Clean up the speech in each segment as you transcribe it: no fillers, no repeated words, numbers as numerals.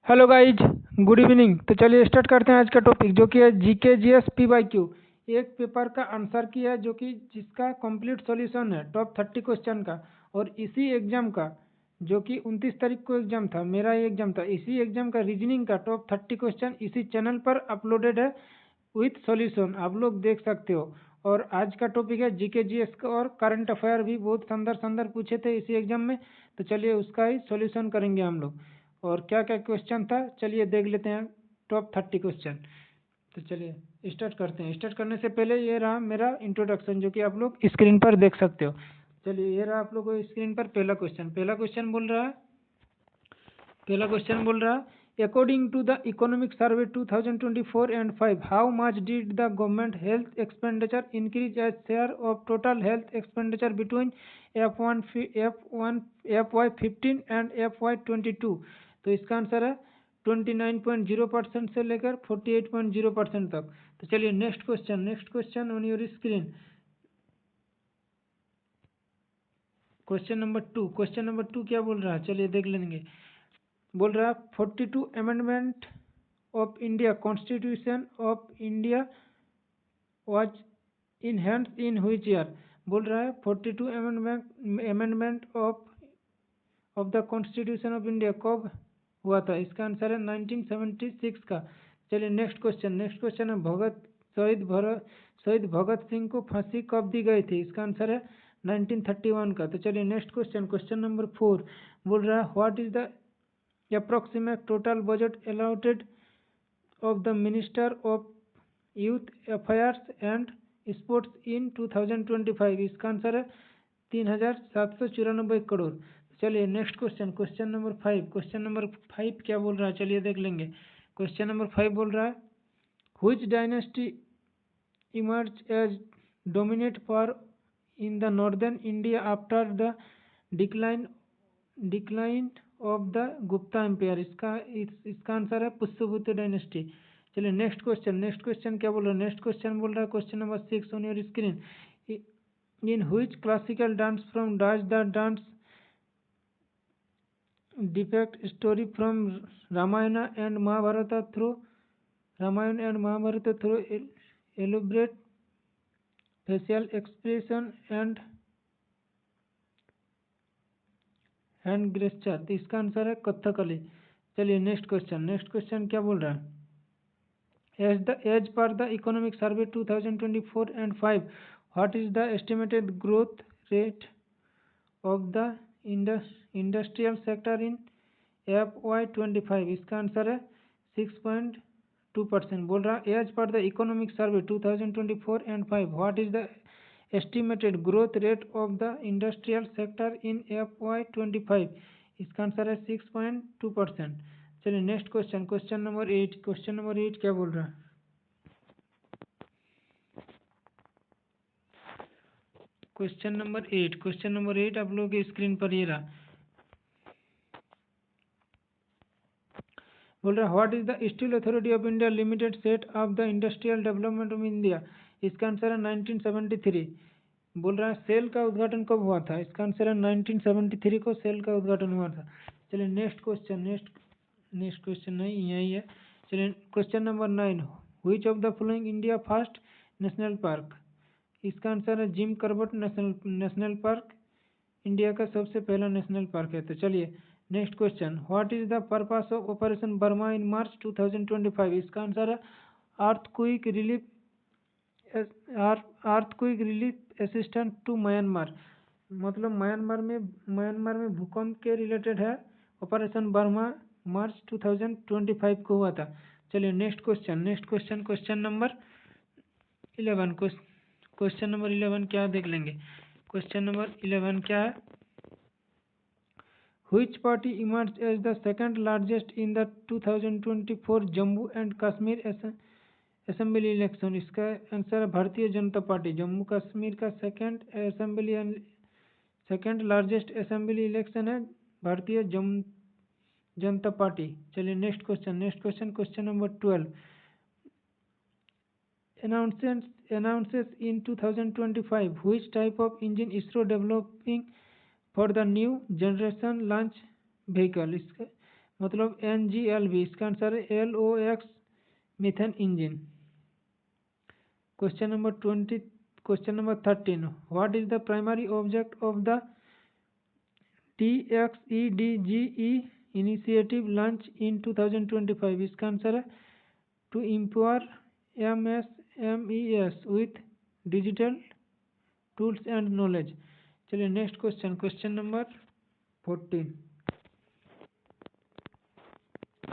Hello guys, good evening. तो चलिए start करते हैं आज का टॉपिक, जो कि है जीके जीएस PYQ। एक पेपर का आंसर की है, जो कि जिसका कंप्लीट सॉल्यूशन है टॉप 30 क्वेश्चन का। और इसी एग्जाम का, जो कि 29 तारीख को एग्जाम था, मेरा ही एग्जाम था, इसी एग्जाम का रीजनिंग का टॉप 30 क्वेश्चन इसी चैनल पर अपलोडेड है विथ सॉल्यूशन, आप लोग देख सकते हो। और आज का टॉपिक है जीके जीएस का, और करंट अफेयर भी बहुत शानदार शानदार पूछे थे इसी एग्जाम में। तो चलिए उसका ही सॉल्यूशन करेंगे हम लोग। और क्या क्या क्वेश्चन था चलिए देख लेते हैं, टॉप 30 क्वेश्चन। तो चलिए स्टार्ट करते हैं। स्टार्ट करने से पहले ये रहा मेरा इंट्रोडक्शन, जो कि आप लोग स्क्रीन पर देख सकते हो। चलिए ये रहा आप लोगों को स्क्रीन पर पहला क्वेश्चन बोल रहा है, according to the economic survey 2024 and 5, how much did the government health expenditure increase as share of total health expenditure between FY15 and FY22। तो इसका आंसर है 29.0% से लेकर 48.0% तक। तो चलिए next question on your screen. Question number two क्या बोल रहा है, चलिए देख लेंगे। बोल रहा है 42 amendment of India constitution of India was enhanced in which year. बोल रहा है 42 amendment of the constitution of India कब हुआ था। इसका आंसर है 1976 का। चलिए नेक्स्ट क्वेश्चन है शहीद भगत सिंह को फांसी कब दी गई थी। इसका आंसर है 1931 का। तो चलिए नेक्स्ट क्वेश्चन नंबर 4 बोल रहा है what is the approximate total budget allotted of the Minister of Youth Affairs and Sports in 2025। इसका आंसर है 3,794 करोड़। चलिए नेक्स्ट क्वेश्चन नंबर फाइव क्या बोल रहा है, चलिए देख लेंगे। क्वेश्चन नंबर 5 बोल रहा है which dynasty emerge as dominate power in the northern India after the decline of the Gupta empire. इसका आंसर है पुष्यभूति डायनेस्टी। चलिए नेक्स्ट क्वेश्चन क्या बोल रहा है। क्वेश्चन बोल रहा है question number 6 on your screen. In which classical dance from does the dance depict story from Ramayana and Mahabharata through elaborate facial expression and hand gesture. तो इसका आंसर है कथकली। चलिए नेक्स्ट क्वेश्चन क्या बोल रहा है। As per the economic survey 2024 and 5, what is the estimated growth rate of the industrial sector in FY25। इसका answer है 6.2%। बोल रहा है as per the economic survey 2024 and 5, what is the estimated growth rate of the industrial sector in FY25। इसका answer है 6.2%। चलिए next question number 8 क्या बोल रहा है। क्वेश्चन नंबर 8 आप लोगों के स्क्रीन पर ये रहा। बोल रहा है what is the steel authority of India limited set of the industrial development of India. इसका आंसर है 1973। बोल रहा है सेल का उद्घाटन कब हुआ था। इसका आंसर है 1973 को सेल का उद्घाटन हुआ था। चलिए नेक्स्ट क्वेश्चन नहीं यही है। चलिए question number 9 which of the following India first national park. इसका आंसर है Jim Corbett National Park India का सबसे पहला नेशनल पार्क है। तो चलिए next question what is the purpose of operation Brahma in March 2025। इसका आंसर है earthquake relief assistance to Myanmar. मतलब म्यांमार में भूकंप के रिलेटेड है। ऑपरेशन बर्मा मार्च 2025 को हुआ था। चलिए next question number 11 question number 11 क्या देख लेंगे। क्वेश्चन नंबर 11 क्या है। Which party emerged as the second largest in the 2024 Jammu and Kashmir assembly election. इसका आंसर है भारतीय जनता पार्टी। जम्मू कश्मीर का सेकंड लार्जेस्ट असेंबली इलेक्शन है भारतीय जनता पार्टी। चलिए next question number 12 announces in 2025 which type of engine ISRO developing for the new generation launch vehicle। इसका मतलब NGLV, इसका answer है LOX methane engine. Question number 13, what is the primary object of the TXEDGE initiative launched in 2025? इसका answer है to empower MSMEs with digital tools and knowledge। चलिए next question, question number 14।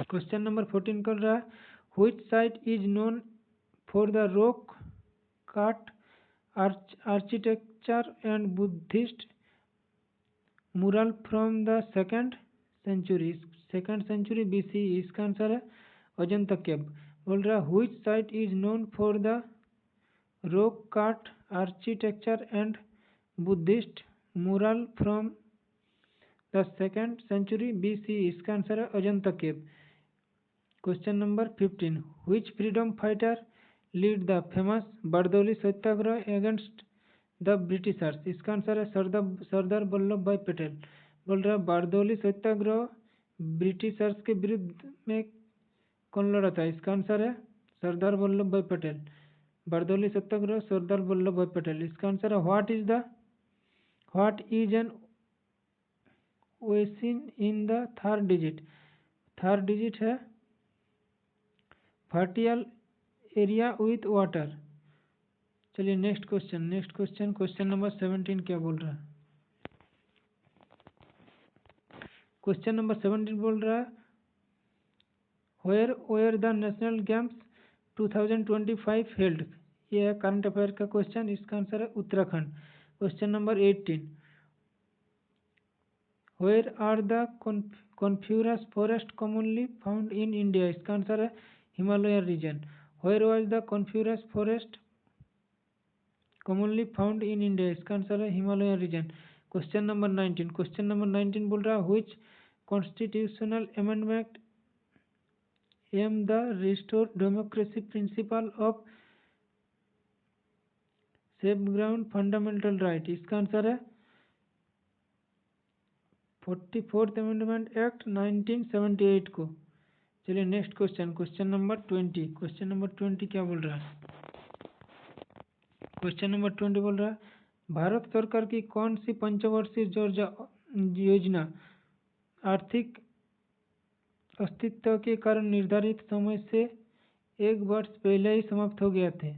Question number 14 कर रहा है which site is known for the rock cut architecture and Buddhist mural from the second century BC। इसका answer है Ajanta cave. बोल रहा है which site is known for the rock cut architecture and Buddhist mural from the second century BC। इसका answer है Ajanta cave. Question number 15, which freedom fighter lead the famous Bardoli Satyagraha against the Britishers? इसका answer है सरदार वल्लभ भाई पटेल। बोल रहा है बारदौली सत्याग्रह Britishers के विरुद्ध में कौन लड़ा था? इसका आंसर है सरदार वल्लभ भाई पटेल। बारदौली सत्याग्रह सरदार वल्लभ भाई पटेल। इसका आंसर है what is an oasis in the third digit है फर्टियल एरिया विथ वाटर। चलिए नेक्स्ट क्वेश्चन नंबर 17 क्या बोल रहा है? क्वेश्चन नंबर 17 बोल रहा है where the national games 2025 held? ये है करंट अफेयर का क्वेश्चन। इसका आंसर है Uttarakhand. Question number 18, where are the coniferous forest commonly found in India? इसका आंसर है Himalayan region. Where was the coniferous forest commonly found in India? इसका answer है Himalayan region. Question number 19 बोल रहा है which constitutional amendment aim the restore democracy principle of safeguard fundamental right? इसका answer है 44th amendment act 1978 को। चलिए नेक्स्ट क्वेश्चन नंबर 20 क्या बोल रहा है? क्वेश्चन नंबर 20 बोल रहा है भारत सरकार की कौन सी पंचवर्षीय योजना आर्थिक अस्तित्व के कारण निर्धारित समय से 1 वर्ष पहले ही समाप्त हो गया थे?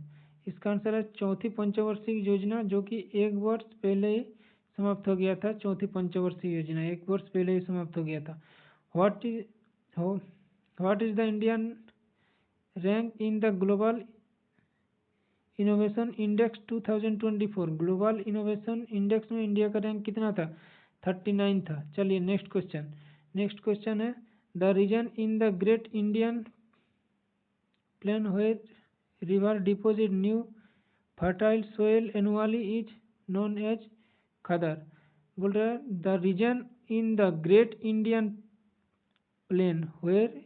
इसका आंसर है चौथी पंचवर्षीय योजना, जो कि 1 वर्ष पहले ही समाप्त हो गया था। चौथी पंचवर्षीय योजना 1 वर्ष पहले ही समाप्त हो गया था। What is the Indian rank in the global innovation index 2024? Global innovation index में इंडिया का रैंक कितना था? 39 था। चलिए नेक्स्ट क्वेश्चन है the region in the great Indian plain where river deposit new fertile soil annually is known as khadar. बोल रहा है the region in the great Indian plain where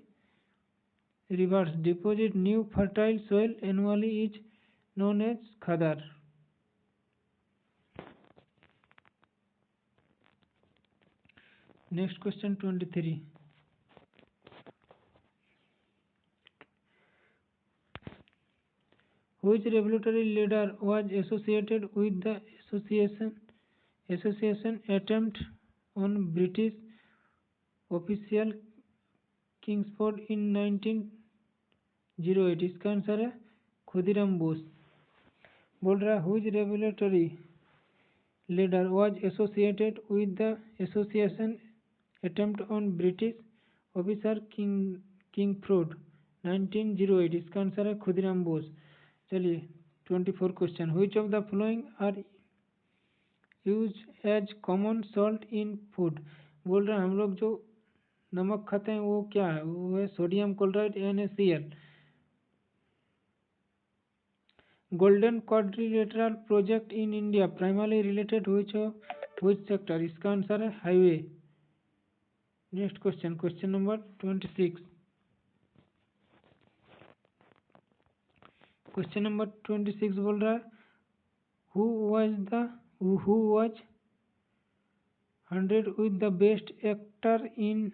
rivers deposit new fertile soil annually is known as khadar। Next question 23, which revolutionary leader was associated with the association attempt on British official Kingsford in 1908? इसका answer है खुदीराम बोस। बोल रहा है whose revolutionary leader was associated with the association attempt on British officer Kingsford 1908? इसका answer है खुदीराम बोस। चलिए 24 question, which of the following are use as common salt in food? बोल रहे हैं हम लोग जो नमक खाते हैं वो क्या है? वो है sodium chloride NaCl। Golden quadrilateral project in India primarily related which sector? इसका आंसर है highway. Next question number 26। Question number 26 बोल रहा है who was 100 with the best actor in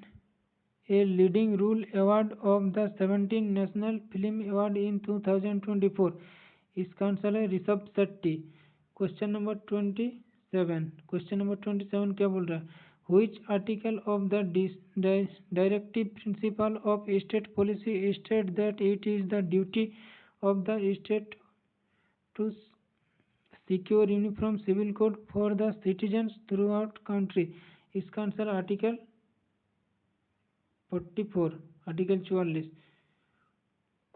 a leading role award of the 17th National Film Award in 2024? इसका answer है Rishabh Shetty. Question number 27। Question number 27 क्या बोल रहा है? Which article of the directive principle of state policy state that it is the duty of the state to secure uniform civil code for the citizens throughout country? इसका answer article 44, article 44।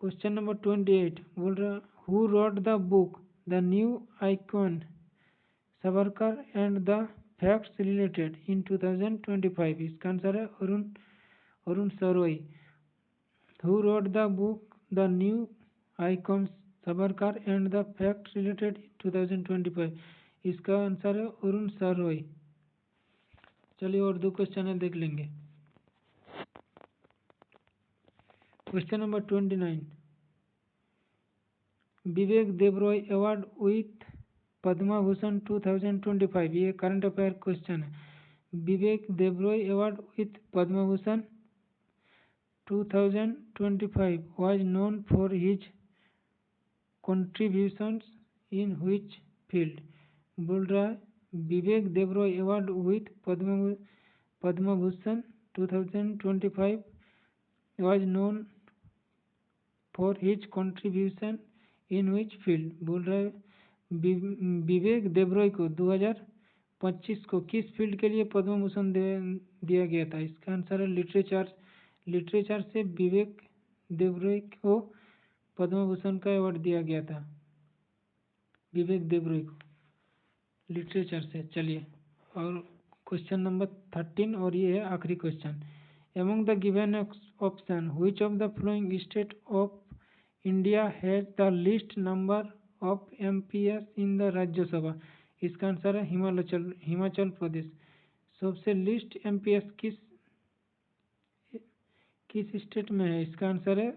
Question number 28 बोल रहा who wrote the book the new icon Savarkar and the facts related in 2025? इसका answer है Arun Shourie. Who wrote the book the new icon Savarkar and the facts related in 2025? इसका answer है अरुण सरोई। चलिए और दो question देख लेंगे। Question number 29 Vivek Debroy award with Padma Bhushan 2025, ये करंट अफेयर क्वेश्चन है। Vivek Debroy award with Padma Bhushan 2025 was known for his contributions in which field? बोल रहा है Vivek Debroy award with Padma Bhushan 2025 was known for his contribution in which field? बोल रहा है विवेक देबरॉय को 2025 को किस फील्ड के लिए पद्म भूषण दिया गया था? इसका आंसर है लिटरेचर से विवेक देबरॉय को पद्म भूषण का अवार्ड दिया गया था, विवेक देबरॉय को लिटरेचर से। चलिए और क्वेश्चन नंबर 13 और ये है आखिरी question. Among the given option, which of the following state of India has the least number of MPs in the राज्य सभा? इसका आंसर है हिमाचल प्रदेश। सबसे लिस्ट MPs किस स्टेट में है? इसका आंसर है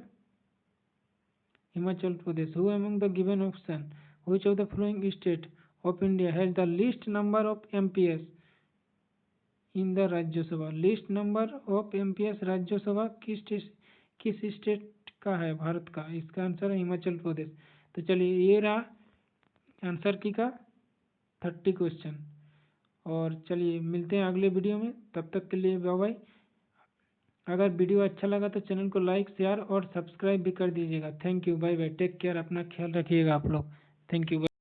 Himachal Pradesh. Who among the given option, which of the following state of India has the least number of MPs in the Rajya Sabha? List number of MPs Rajya Sabha किस स्टेट का है भारत का? इसका आंसर है हिमाचल प्रदेश। तो चलिए ये रहा आंसर की का 30 क्वेश्चन। और चलिए मिलते हैं अगले वीडियो में, तब तक के लिए बाय बाय। अगर वीडियो अच्छा लगा तो चैनल को लाइक शेयर और सब्सक्राइब भी कर दीजिएगा। Thank you, bye bye, take care, अपना ख्याल रखिएगा आप लोग। Thank you.